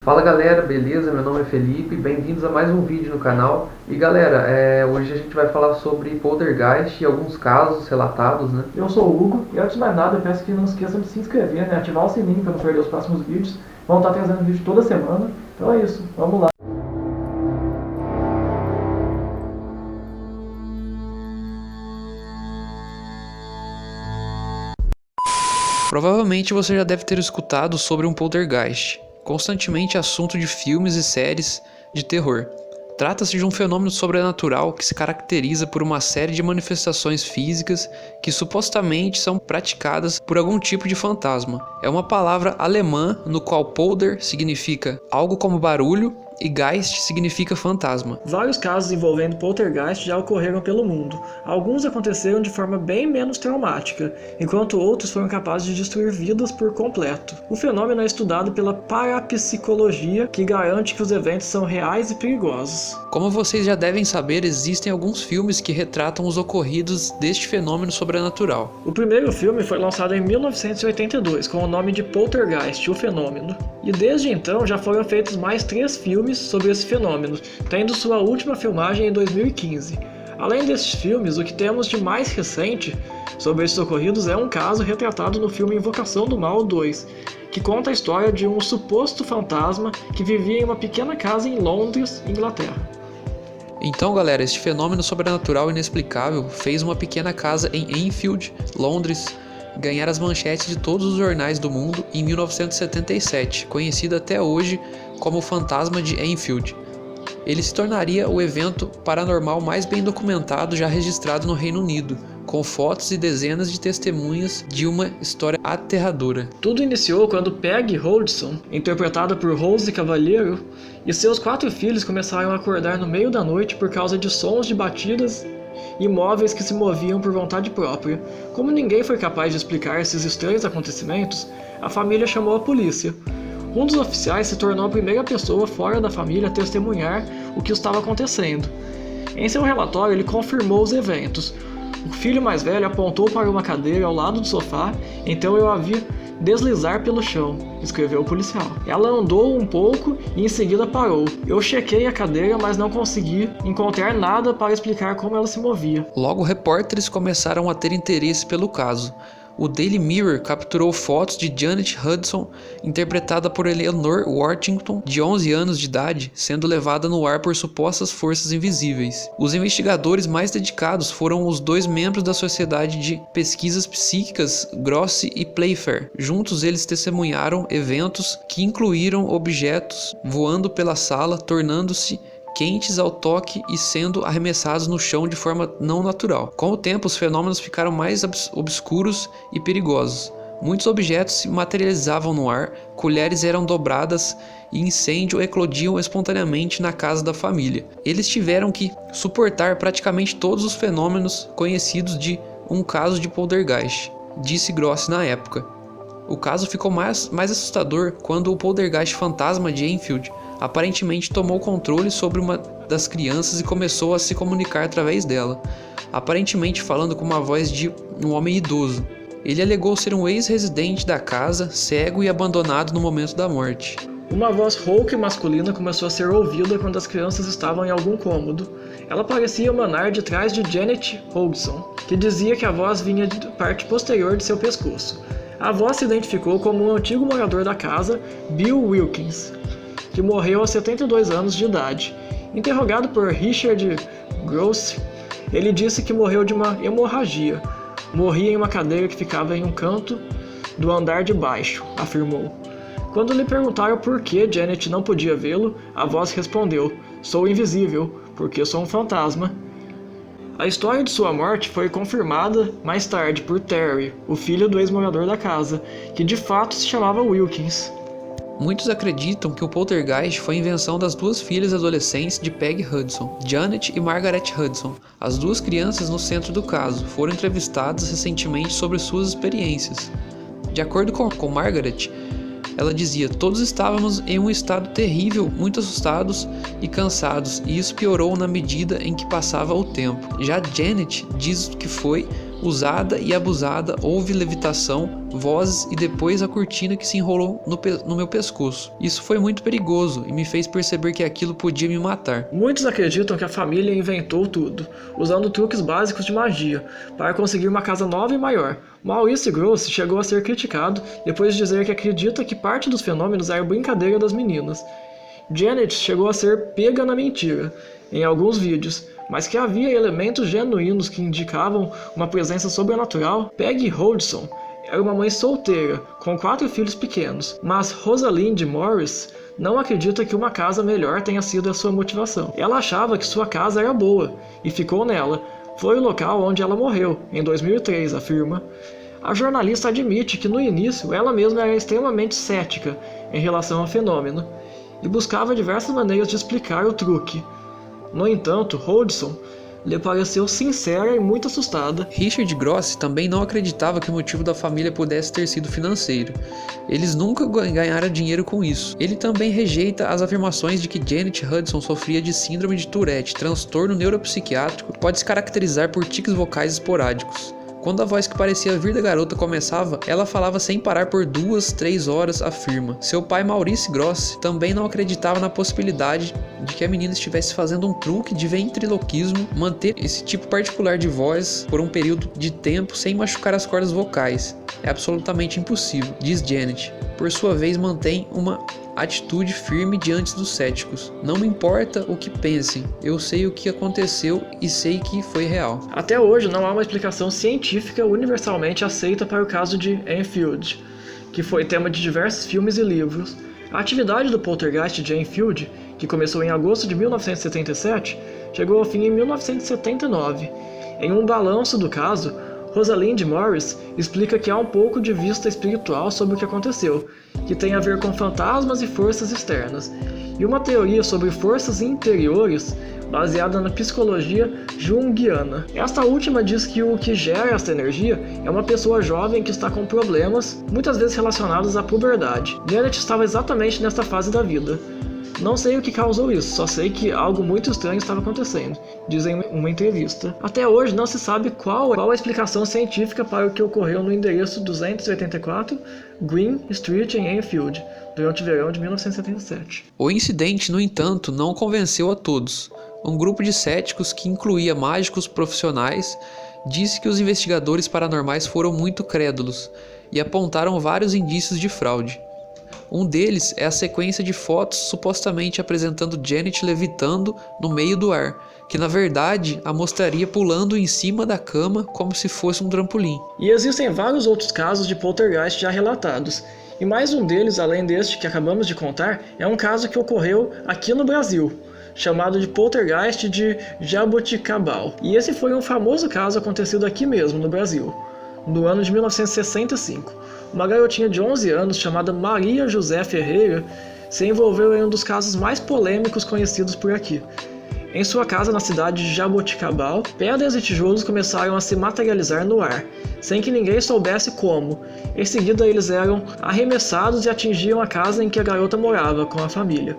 Fala galera, beleza? Meu nome é Felipe, bem-vindos a mais um vídeo no canal. E galera, hoje a gente vai falar sobre poltergeist e alguns casos relatados, né? Eu sou o Hugo e antes de mais nada eu peço que não esqueçam de se inscrever, né? Ativar o sininho para não perder os próximos vídeos. Vamos estar trazendo vídeo toda semana. Então é isso, vamos lá. Provavelmente você já deve ter escutado sobre um poltergeist, constantemente assunto de filmes e séries de terror. Trata-se de um fenômeno sobrenatural que se caracteriza por uma série de manifestações físicas que supostamente são praticadas por algum tipo de fantasma. É uma palavra alemã no qual polter significa algo como barulho e Geist significa fantasma. Vários casos envolvendo poltergeist já ocorreram pelo mundo. Alguns aconteceram de forma bem menos traumática, enquanto outros foram capazes de destruir vidas por completo. O fenômeno é estudado pela parapsicologia, que garante que os eventos são reais e perigosos. Como vocês já devem saber, existem alguns filmes que retratam os ocorridos deste fenômeno sobrenatural. O primeiro filme foi lançado em 1982 com o nome de Poltergeist, o Fenômeno. E desde então já foram feitos mais 3 filmes sobre esse fenômeno, tendo sua última filmagem em 2015. Além desses filmes, o que temos de mais recente sobre esses ocorridos é um caso retratado no filme Invocação do Mal 2, que conta a história de um suposto fantasma que vivia em uma pequena casa em Londres, Inglaterra. Então galera, este fenômeno sobrenatural inexplicável fez uma pequena casa em Enfield, Londres, ganhar as manchetes de todos os jornais do mundo em 1977, conhecido até hoje como o Fantasma de Enfield. Ele se tornaria o evento paranormal mais bem documentado já registrado no Reino Unido, com fotos e dezenas de testemunhas de uma história aterradora. Tudo iniciou quando Peggy Hodgson, interpretada por Rose Cavaliero, e seus 4 filhos começaram a acordar no meio da noite por causa de sons de batidas e móveis que se moviam por vontade própria. Como ninguém foi capaz de explicar esses estranhos acontecimentos, a família chamou a polícia. Um dos oficiais se tornou a primeira pessoa fora da família a testemunhar o que estava acontecendo. Em seu relatório, ele confirmou os eventos. O filho mais velho apontou para uma cadeira ao lado do sofá, então eu a vi deslizar pelo chão, escreveu o policial. Ela andou um pouco e em seguida parou. Eu chequei a cadeira, mas não consegui encontrar nada para explicar como ela se movia. Logo, repórteres começaram a ter interesse pelo caso. O Daily Mirror capturou fotos de Janet Hudson, interpretada por Eleanor Worthington, de 11 anos de idade, sendo levada no ar por supostas forças invisíveis. Os investigadores mais dedicados foram os 2 membros da Sociedade de Pesquisas Psíquicas, Grossi e Playfair. Juntos eles testemunharam eventos que incluíram objetos voando pela sala, tornando-se quentes ao toque e sendo arremessados no chão de forma não natural. Com o tempo, os fenômenos ficaram mais obscuros e perigosos. Muitos objetos se materializavam no ar, colheres eram dobradas e incêndio eclodiam espontaneamente na casa da família. Eles tiveram que suportar praticamente todos os fenômenos conhecidos de um caso de poltergeist, disse Grossi na época. O caso ficou mais assustador quando o poltergeist fantasma de Enfield aparentemente tomou controle sobre uma das crianças e começou a se comunicar através dela, aparentemente falando com uma voz de um homem idoso. Ele alegou ser um ex-residente da casa, cego e abandonado no momento da morte. Uma voz rouca e masculina começou a ser ouvida quando as crianças estavam em algum cômodo. Ela parecia emanar de trás de Janet Hodgson, que dizia que a voz vinha da parte posterior de seu pescoço. A voz se identificou como um antigo morador da casa, Bill Wilkins, que morreu aos 72 anos de idade. Interrogado por Richard Gross, ele disse que morreu de uma hemorragia. Morria em uma cadeira que ficava em um canto do andar de baixo, afirmou. Quando lhe perguntaram por que Janet não podia vê-lo, a voz respondeu: "Sou invisível, porque sou um fantasma." A história de sua morte foi confirmada mais tarde por Terry, o filho do ex-morador da casa, que de fato se chamava Wilkins. Muitos acreditam que o poltergeist foi invenção das 2 filhas adolescentes de Peggy Hudson, Janet e Margaret Hudson. As 2 crianças no centro do caso foram entrevistadas recentemente sobre suas experiências. De acordo com Margaret, ela dizia: "Todos estávamos em um estado terrível, muito assustados e cansados, e isso piorou na medida em que passava o tempo." Já Janet diz que foi Usada e abusada, houve levitação, vozes e depois a cortina que se enrolou no meu pescoço. Isso foi muito perigoso e me fez perceber que aquilo podia me matar. Muitos acreditam que a família inventou tudo, usando truques básicos de magia, para conseguir uma casa nova e maior. Maurice Grosse chegou a ser criticado depois de dizer que acredita que parte dos fenômenos era brincadeira das meninas. Janet chegou a ser pega na mentira em alguns vídeos, mas que havia elementos genuínos que indicavam uma presença sobrenatural. Peggy Hodgson era uma mãe solteira, com 4 filhos pequenos, mas Rosalind Morris não acredita que uma casa melhor tenha sido a sua motivação. Ela achava que sua casa era boa, e ficou nela. Foi o local onde ela morreu, em 2003, afirma. A jornalista admite que no início ela mesma era extremamente cética em relação ao fenômeno, e buscava diversas maneiras de explicar o truque. No entanto, Hodgson lhe pareceu sincera e muito assustada. Richard Grosse também não acreditava que o motivo da família pudesse ter sido financeiro. Eles nunca ganharam dinheiro com isso. Ele também rejeita as afirmações de que Janet Hudson sofria de síndrome de Tourette, transtorno neuropsiquiátrico que pode se caracterizar por tiques vocais esporádicos. Quando a voz que parecia vir da garota começava, ela falava sem parar por 2, 3 horas, afirma. Seu pai, Maurice Grosse, também não acreditava na possibilidade de que a menina estivesse fazendo um truque de ventriloquismo, manter esse tipo particular de voz por um período de tempo sem machucar as cordas vocais. É absolutamente impossível, diz Janet. Por sua vez, mantém uma atitude firme diante dos céticos. Não me importa o que pensem, eu sei o que aconteceu e sei que foi real. Até hoje não há uma explicação científica universalmente aceita para o caso de Enfield, que foi tema de diversos filmes e livros. A atividade do poltergeist de Enfield, que começou em agosto de 1977, chegou ao fim em 1979. Em um balanço do caso, Rosalind Morris explica que há um pouco de vista espiritual sobre o que aconteceu, que tem a ver com fantasmas e forças externas, e uma teoria sobre forças interiores baseada na psicologia junguiana. Esta última diz que o que gera esta energia é uma pessoa jovem que está com problemas, muitas vezes relacionados à puberdade. Janet estava exatamente nesta fase da vida. Não sei o que causou isso, só sei que algo muito estranho estava acontecendo, diz em uma entrevista. Até hoje não se sabe qual a explicação científica para o que ocorreu no endereço 284 Green Street em Enfield, durante o verão de 1977. O incidente, no entanto, não convenceu a todos. Um grupo de céticos, que incluía mágicos profissionais, disse que os investigadores paranormais foram muito crédulos e apontaram vários indícios de fraude. Um deles é a sequência de fotos supostamente apresentando Janet levitando no meio do ar, que na verdade a mostraria pulando em cima da cama como se fosse um trampolim. E existem vários outros casos de poltergeist já relatados, e mais um deles, além deste que acabamos de contar, é um caso que ocorreu aqui no Brasil, chamado de poltergeist de Jaboticabal. E esse foi um famoso caso acontecido aqui mesmo no Brasil, no ano de 1965. Uma garotinha de 11 anos chamada Maria José Ferreira se envolveu em um dos casos mais polêmicos conhecidos por aqui. Em sua casa na cidade de Jaboticabal, pedras e tijolos começaram a se materializar no ar, sem que ninguém soubesse como. Em seguida eles eram arremessados e atingiam a casa em que a garota morava com a família.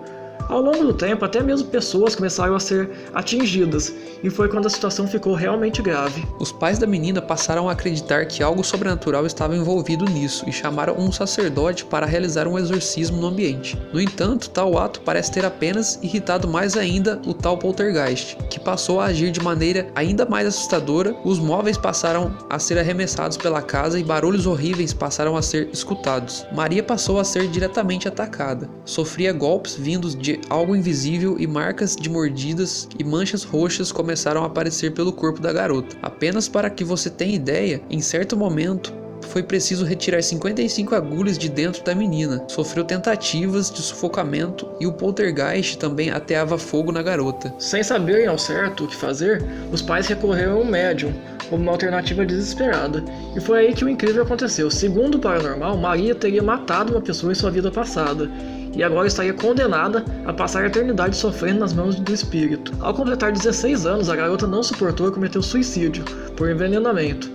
Ao longo do tempo, até mesmo pessoas começaram a ser atingidas, e foi quando a situação ficou realmente grave. Os pais da menina passaram a acreditar que algo sobrenatural estava envolvido nisso e chamaram um sacerdote para realizar um exorcismo no ambiente. No entanto, tal ato parece ter apenas irritado mais ainda o tal poltergeist, que passou a agir de maneira ainda mais assustadora. Os móveis passaram a ser arremessados pela casa e barulhos horríveis passaram a ser escutados. Maria passou a ser diretamente atacada. Sofria golpes vindos de algo invisível e marcas de mordidas e manchas roxas começaram a aparecer pelo corpo da garota. Apenas para que você tenha ideia, em certo momento foi preciso retirar 55 agulhas de dentro da menina. Sofreu tentativas de sufocamento e o poltergeist também ateava fogo na garota. Sem saberem ao certo o que fazer, os pais recorreram a um médium como uma alternativa desesperada. E foi aí que o incrível aconteceu. Segundo o paranormal, Maria teria matado uma pessoa em sua vida passada, e agora estaria condenada a passar a eternidade sofrendo nas mãos do espírito. Ao completar 16 anos, a garota não suportou e cometeu suicídio por envenenamento.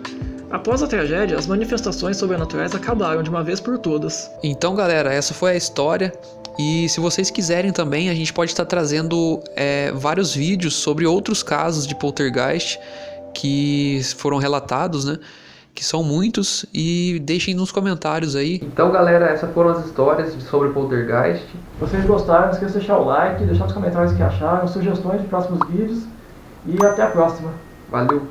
Após a tragédia, as manifestações sobrenaturais acabaram de uma vez por todas. Então, galera, essa foi a história. E se vocês quiserem também, a gente pode estar trazendo vários vídeos sobre outros casos de poltergeist que foram relatados, né? Que são muitos, e deixem nos comentários aí. Então, galera, essas foram as histórias sobre poltergeist. Se vocês gostaram, não esqueça de deixar o like, deixar nos comentários o que acharam, sugestões de próximos vídeos e até a próxima. Valeu!